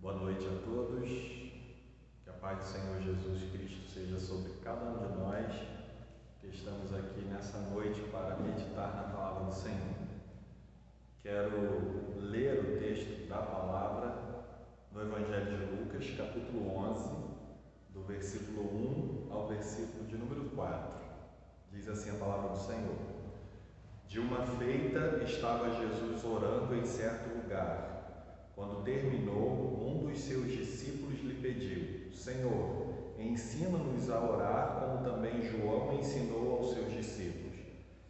Boa noite a todos, que a paz do Senhor Jesus Cristo seja sobre cada um de nós que estamos aqui nessa noite para meditar na palavra do Senhor. Quero ler o texto da palavra no Evangelho de Lucas, capítulo 11, do versículo 1 ao versículo de número 4. Diz assim a palavra do Senhor: De uma feita estava Jesus orando em certo lugar. Quando terminou, um dos seus discípulos lhe pediu: Senhor, ensina-nos a orar, como também João ensinou aos seus discípulos.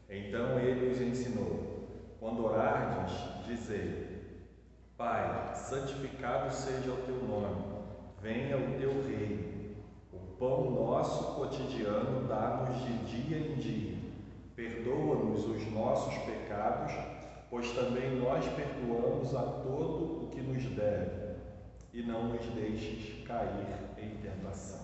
Então ele os ensinou: Quando orardes, dizei: Pai, santificado seja o teu nome, venha o teu reino. O pão nosso cotidiano dá-nos de dia em dia. Perdoa-nos os nossos pecados, pois também nós perdoamos a todo o que nos deve, e não nos deixes cair em tentação.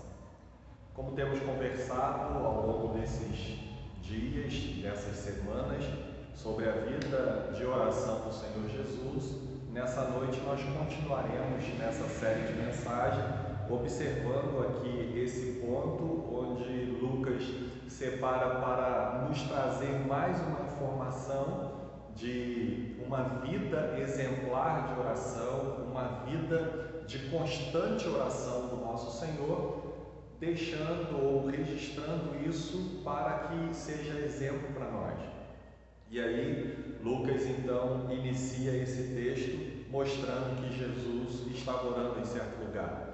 Como temos conversado ao longo desses dias, dessas semanas, sobre a vida de oração do Senhor Jesus, nessa noite nós continuaremos nessa série de mensagens, observando aqui esse ponto onde Lucas separa para nos trazer mais uma informação de uma vida exemplar de oração, uma vida de constante oração do nosso Senhor, deixando ou registrando isso para que seja exemplo para nós. E aí, Lucas então inicia esse texto mostrando que Jesus estava orando em certo lugar.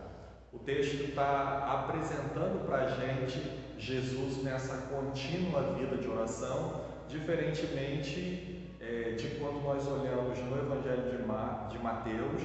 O texto está apresentando para a gente Jesus nessa contínua vida de oração, diferentemente de quando nós olhamos no Evangelho de Mateus,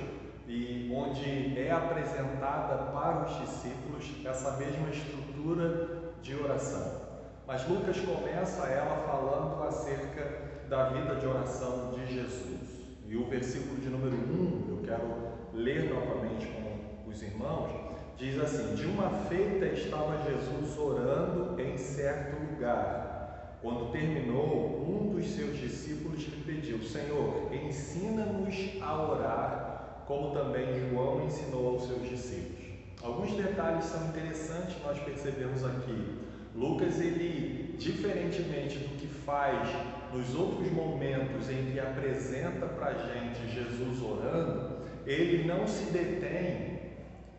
e onde é apresentada para os discípulos essa mesma estrutura de oração. Mas Lucas começa ela falando acerca da vida de oração de Jesus. E o versículo de número 1, eu quero ler novamente com os irmãos, diz assim: De uma feita estava Jesus orando em certo lugar. Quando terminou, um dos seus discípulos lhe pediu: Senhor, ensina-nos a orar, como também João ensinou aos seus discípulos. Alguns detalhes são interessantes nós percebemos aqui. Lucas, ele, diferentemente do que faz nos outros momentos em que apresenta para a gente Jesus orando, ele não se detém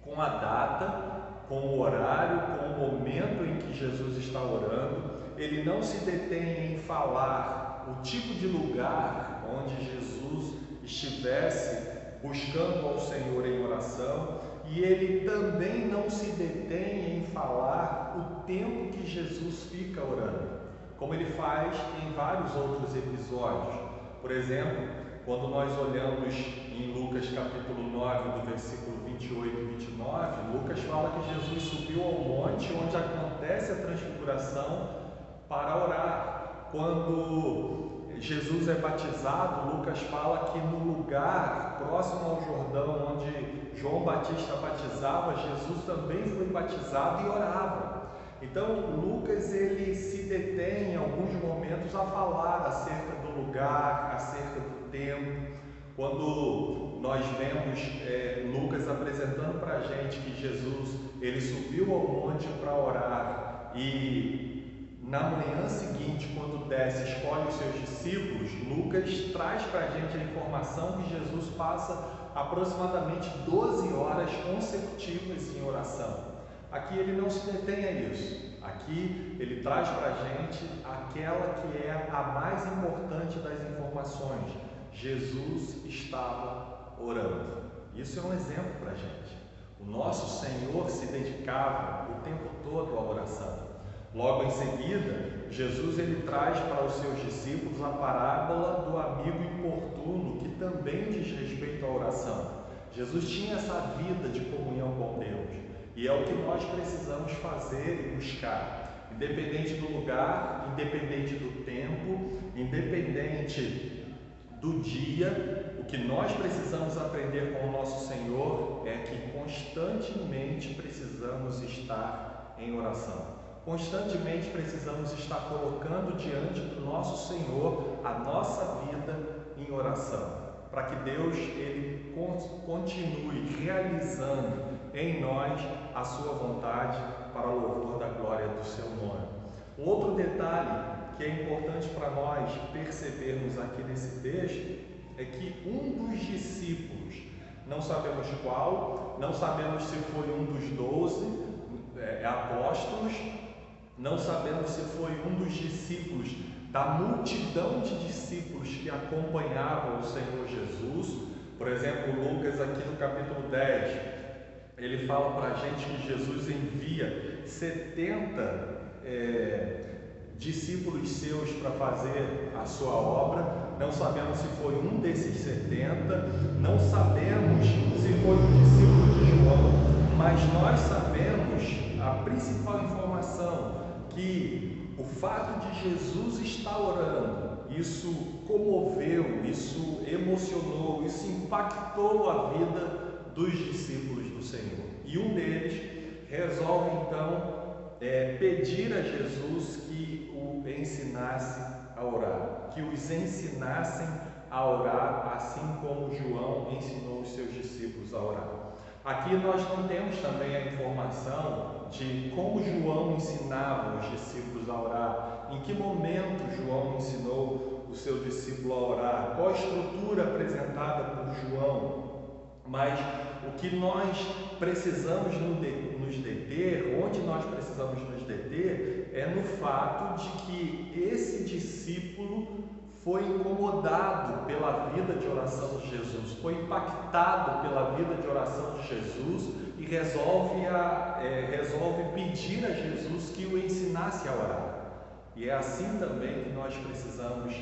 com a data, com o horário, com o momento em que Jesus está orando. Ele não se detém em falar o tipo de lugar onde Jesus estivesse buscando ao Senhor em oração, e ele também não se detém em falar o tempo que Jesus fica orando, como ele faz em vários outros episódios. Por exemplo, quando nós olhamos em Lucas capítulo 9, do versículo 28 e 29, Lucas fala que Jesus subiu ao monte onde acontece a transfiguração para orar. Quando Jesus é batizado, Lucas fala que no lugar próximo ao Jordão, onde João Batista batizava, Jesus também foi batizado e orava. Então, Lucas, ele se detém em alguns momentos a falar acerca do lugar, acerca do tempo. Quando nós vemos Lucas apresentando para a gente que Jesus, ele subiu ao monte para orar, e na manhã seguinte, quando desce, escolhe os seus discípulos, Lucas traz para a gente a informação que Jesus passa aproximadamente 12 horas consecutivas em oração. Aqui ele não se detém a isso. Aqui ele traz para a gente aquela que é a mais importante das informações: Jesus estava orando. Isso é um exemplo para a gente. O nosso Senhor se dedicava o tempo todo à oração. Logo em seguida, Jesus ele traz para os seus discípulos a parábola do amigo importuno, que também diz respeito à oração. Jesus tinha essa vida de comunhão com Deus, e é o que nós precisamos fazer e buscar, independente do lugar, independente do tempo, independente do dia. O que nós precisamos aprender com o nosso Senhor é que constantemente precisamos estar em oração. Constantemente precisamos estar colocando diante do nosso Senhor a nossa vida em oração, para que Deus ele continue realizando em nós a sua vontade para o louvor da glória do seu nome. Um outro detalhe que é importante para nós percebermos aqui nesse texto é que um dos discípulos, não sabemos qual, não sabemos se foi um dos 12 apóstolos, não sabemos se foi um dos discípulos da multidão de discípulos que acompanhavam o Senhor Jesus. Por exemplo, Lucas aqui no capítulo 10, ele fala para a gente que Jesus envia 70 discípulos seus para fazer a sua obra. Não sabemos se foi um desses 70, não sabemos se foi um discípulo de João, mas nós sabemos a principal informação, que o fato de Jesus estar orando, isso comoveu, isso emocionou, isso impactou a vida dos discípulos do Senhor. E um deles resolve então pedir a Jesus que o ensinasse a orar, que os ensinassem a orar, assim como João ensinou os seus discípulos a orar. Aqui nós não temos também a informação de como João ensinava os discípulos a orar, em que momento João ensinou o seu discípulo a orar, qual a estrutura apresentada por João. Mas o que nós precisamos nos deter, onde nós precisamos nos deter, é no fato de que esse discípulo foi incomodado pela vida de oração de Jesus, foi impactado pela vida de oração de Jesus e resolve pedir a Jesus que o ensinasse a orar. E é assim também que nós precisamos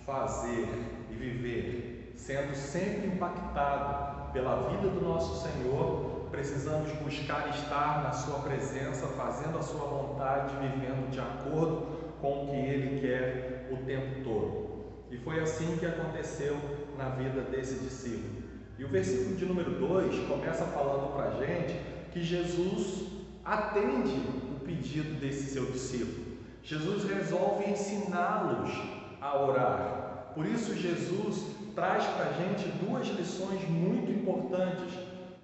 fazer e viver, sendo sempre impactado pela vida do nosso Senhor. Precisamos buscar estar na sua presença, fazendo a sua vontade, vivendo de acordo com o que Ele quer o tempo todo. E foi assim que aconteceu na vida desse discípulo. E o versículo de número 2 começa falando para a gente que Jesus atende o pedido desse seu discípulo. Jesus resolve ensiná-los a orar. Por isso Jesus traz para a gente duas lições muito importantes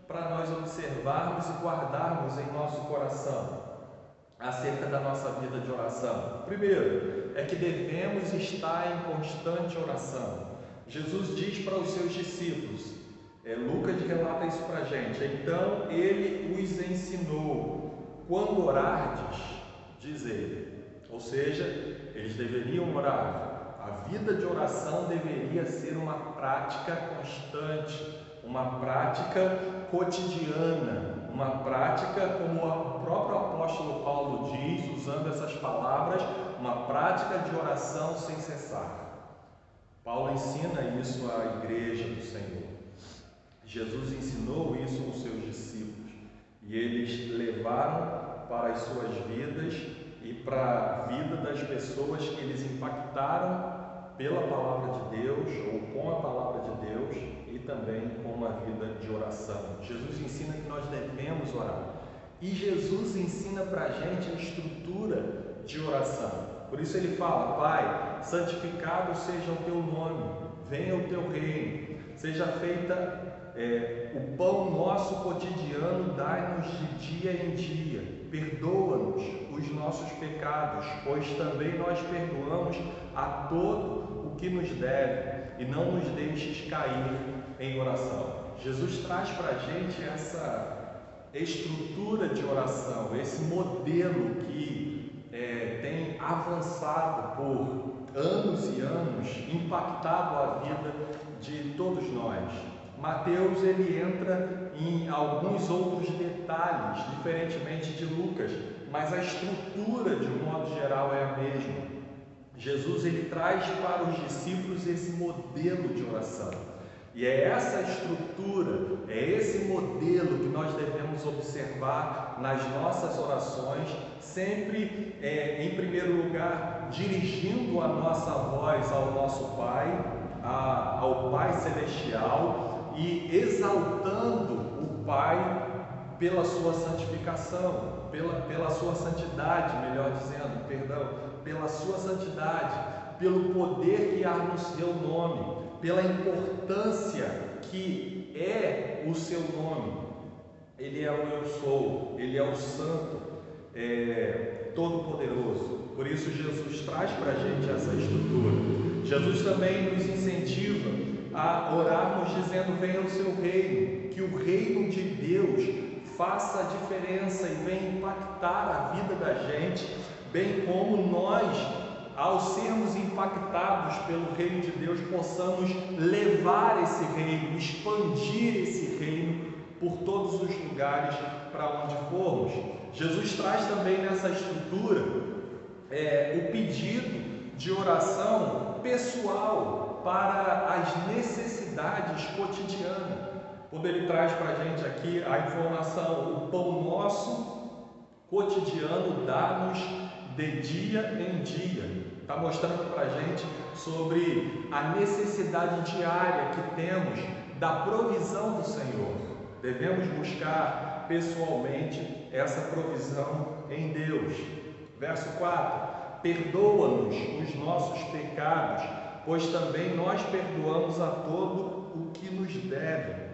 para nós observarmos e guardarmos em nosso coração acerca da nossa vida de oração. Primeiro, é que devemos estar em constante oração. Jesus diz para os seus discípulos, Lucas relata isso para a gente, então ele os ensinou, quando orardes, diz ele. Ou seja, eles deveriam orar. A vida de oração deveria ser uma prática constante, uma prática cotidiana, uma prática, como o próprio apóstolo Paulo diz, usando essas palavras, uma prática de oração sem cessar. Paulo ensina isso à igreja do Senhor. Jesus ensinou isso aos seus discípulos e eles levaram para as suas vidas e para a vida das pessoas que eles impactaram pela palavra de Deus ou com a palavra de Deus e também com uma vida de oração. Jesus ensina que nós devemos orar e Jesus ensina para a gente a estrutura de oração. Por isso ele fala, Pai, santificado seja o teu nome, venha o teu reino, seja feita o pão nosso cotidiano, dai-nos de dia em dia, perdoa-nos os nossos pecados, pois também nós perdoamos a todo o que nos deve, e não nos deixes cair em oração. Jesus traz para a gente essa estrutura de oração, esse modelo que tem avançado por anos e anos, impactado a vida de todos nós. Mateus ele entra em alguns outros detalhes, diferentemente de Lucas, mas a estrutura de um modo geral é a mesma. Jesus ele traz para os discípulos esse modelo de oração. E é essa estrutura, é esse modelo que nós devemos observar nas nossas orações, sempre em primeiro lugar, dirigindo a nossa voz ao nosso Pai, ao Pai Celestial, e exaltando o Pai pela sua santificação, pela sua santidade, melhor dizendo, pela sua santidade, pelo poder que há no seu nome, pela importância que é o seu nome. Ele é o eu sou, Ele é o santo, todo-poderoso. Por isso Jesus traz para a gente essa estrutura. Jesus também nos incentiva a orarmos dizendo: venha o seu reino, que o reino de Deus faça a diferença e venha impactar a vida da gente, bem como nós, ao sermos impactados pelo reino de Deus, possamos levar esse reino, expandir esse reino por todos os lugares para onde formos. Jesus traz também nessa estrutura o pedido de oração pessoal para as necessidades cotidianas. Quando ele traz para a gente aqui a informação: o pão nosso cotidiano dá-nos de dia em dia. Está mostrando para a gente sobre a necessidade diária que temos da provisão do Senhor. Devemos buscar pessoalmente essa provisão em Deus. Verso 4: perdoa-nos os nossos pecados, pois também nós perdoamos a todo o que nos deve.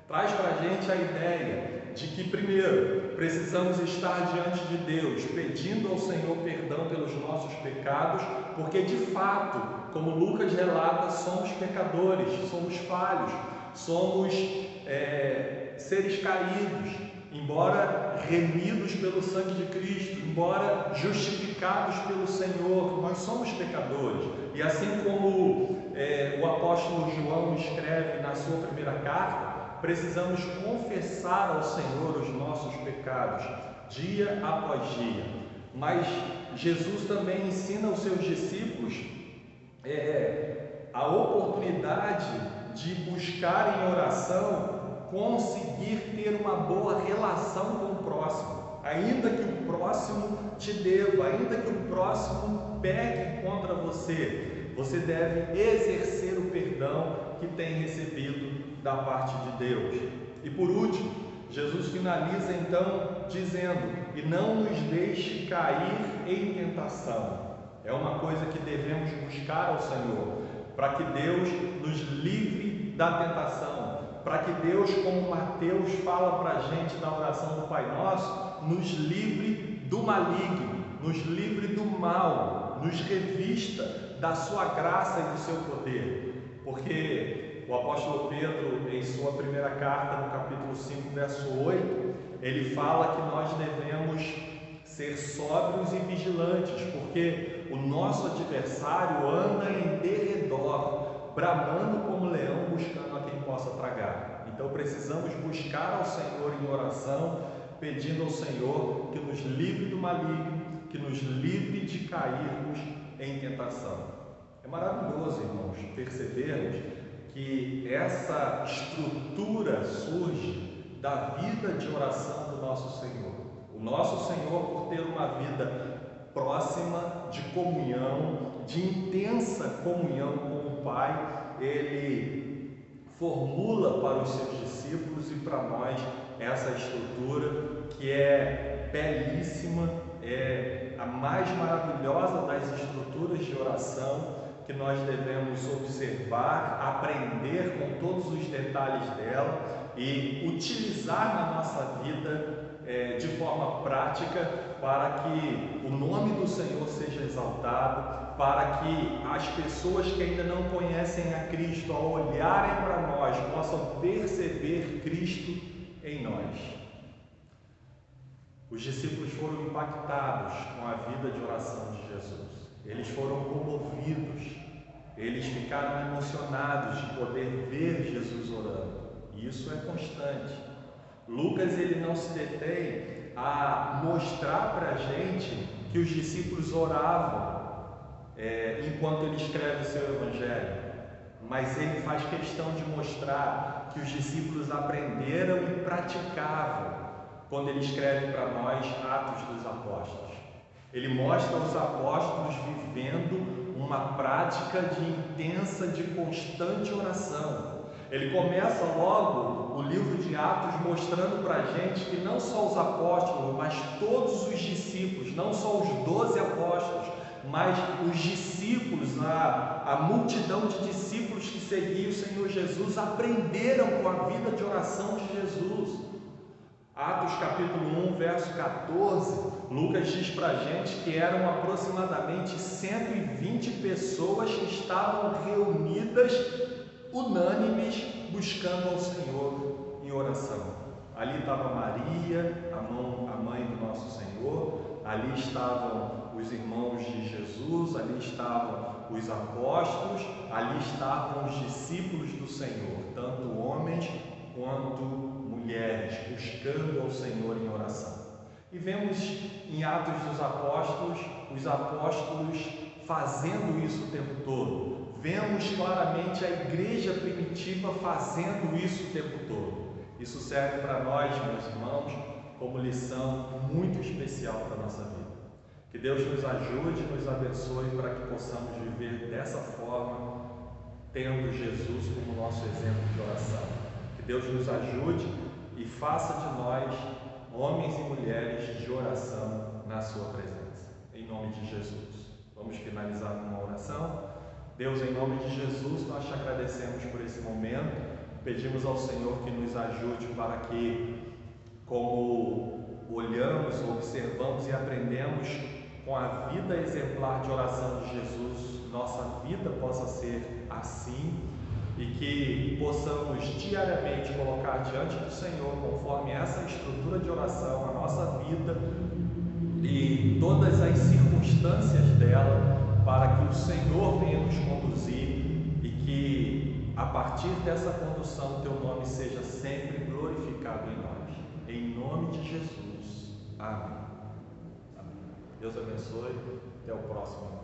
Traz para a gente a ideia de que, primeiro, precisamos estar diante de Deus, pedindo ao Senhor perdão pelos nossos pecados, porque de fato, como Lucas relata, somos pecadores, somos falhos, somos seres caídos, embora remidos pelo sangue de Cristo, embora justificados pelo Senhor, nós somos pecadores. E assim como o apóstolo João escreve na sua primeira carta, precisamos confessar ao Senhor os nossos pecados, dia após dia. Mas Jesus também ensina aos seus discípulos a oportunidade de buscar em oração conseguir ter uma boa relação com o próximo, ainda que o próximo te deva, ainda que o próximo peque contra você, você deve exercer o perdão que tem recebido da parte de Deus. E por último, Jesus finaliza então dizendo: e não nos deixe cair em tentação. É uma coisa que devemos buscar ao Senhor, para que Deus nos livre da tentação, para que Deus, como Mateus fala para a gente na oração do Pai Nosso, nos livre do maligno, nos livre do mal, nos revista da sua graça e do seu poder. Porque o apóstolo Pedro, em sua primeira carta, no capítulo 5, verso 8, ele fala que nós devemos ser sóbrios e vigilantes, porque o nosso adversário anda em derredor, bramando como leão, buscando a quem possa tragar. Então precisamos buscar ao Senhor em oração, pedindo ao Senhor que nos livre do maligno, que nos livre de cairmos em tentação. É maravilhoso, irmãos, percebermos que essa estrutura surge da vida de oração do nosso Senhor. O nosso Senhor, por ter uma vida próxima, de comunhão, de intensa comunhão com o Pai, Ele formula para os seus discípulos e para nós essa estrutura que é belíssima, é a mais maravilhosa das estruturas de oração que nós devemos observar, aprender com todos os detalhes dela e utilizar na nossa vida de forma prática, para que o nome do Senhor seja exaltado, para que as pessoas que ainda não conhecem a Cristo, ao olharem para nós, possam perceber Cristo em nós. Os discípulos foram impactados com a vida de oração de Jesus. Eles foram comovidos, eles ficaram emocionados de poder ver Jesus orando. E isso é constante. Lucas, ele não se detém a mostrar para a gente que os discípulos oravam enquanto ele escreve o seu evangelho, mas ele faz questão de mostrar que os discípulos aprenderam e praticavam quando ele escreve para nós Atos dos Apóstolos. Ele mostra os apóstolos vivendo uma prática de intensa, de constante oração. Ele começa logo o livro de Atos mostrando para a gente que não só os apóstolos, mas todos os discípulos, não só os 12 apóstolos, mas os discípulos, a multidão de discípulos que seguiam o Senhor Jesus, aprenderam com a vida de oração de Jesus. Atos capítulo 1, verso 14, Lucas diz para a gente que eram aproximadamente 120 pessoas que estavam reunidas, unânimes, buscando ao Senhor em oração. Ali estava Maria, a mãe do nosso Senhor, ali estavam os irmãos de Jesus, ali estavam os apóstolos, ali estavam os discípulos do Senhor, tanto homens quanto mulheres, buscando ao Senhor em oração. E vemos em Atos dos Apóstolos, os apóstolos fazendo isso o tempo todo. Vemos claramente a igreja primitiva fazendo isso o tempo todo. Isso serve para nós, meus irmãos, como lição muito especial para a nossa vida. Que Deus nos ajude e nos abençoe para que possamos viver dessa forma, tendo Jesus como nosso exemplo de oração. Que Deus nos ajude e faça de nós homens e mulheres de oração na sua presença. Em nome de Jesus. Vamos finalizar com uma oração. Deus, em nome de Jesus, nós te agradecemos por esse momento. Pedimos ao Senhor que nos ajude para que, como olhamos, observamos e aprendemos com a vida exemplar de oração de Jesus, nossa vida possa ser assim e que possamos diariamente colocar diante do Senhor, conforme essa estrutura de oração, a nossa vida e todas as circunstâncias dela, para que o Senhor venha nos conduzir e que, a partir dessa condução, teu nome seja sempre glorificado em nós. Em nome de Jesus. Amém. Amém. Deus abençoe. Até o próximo.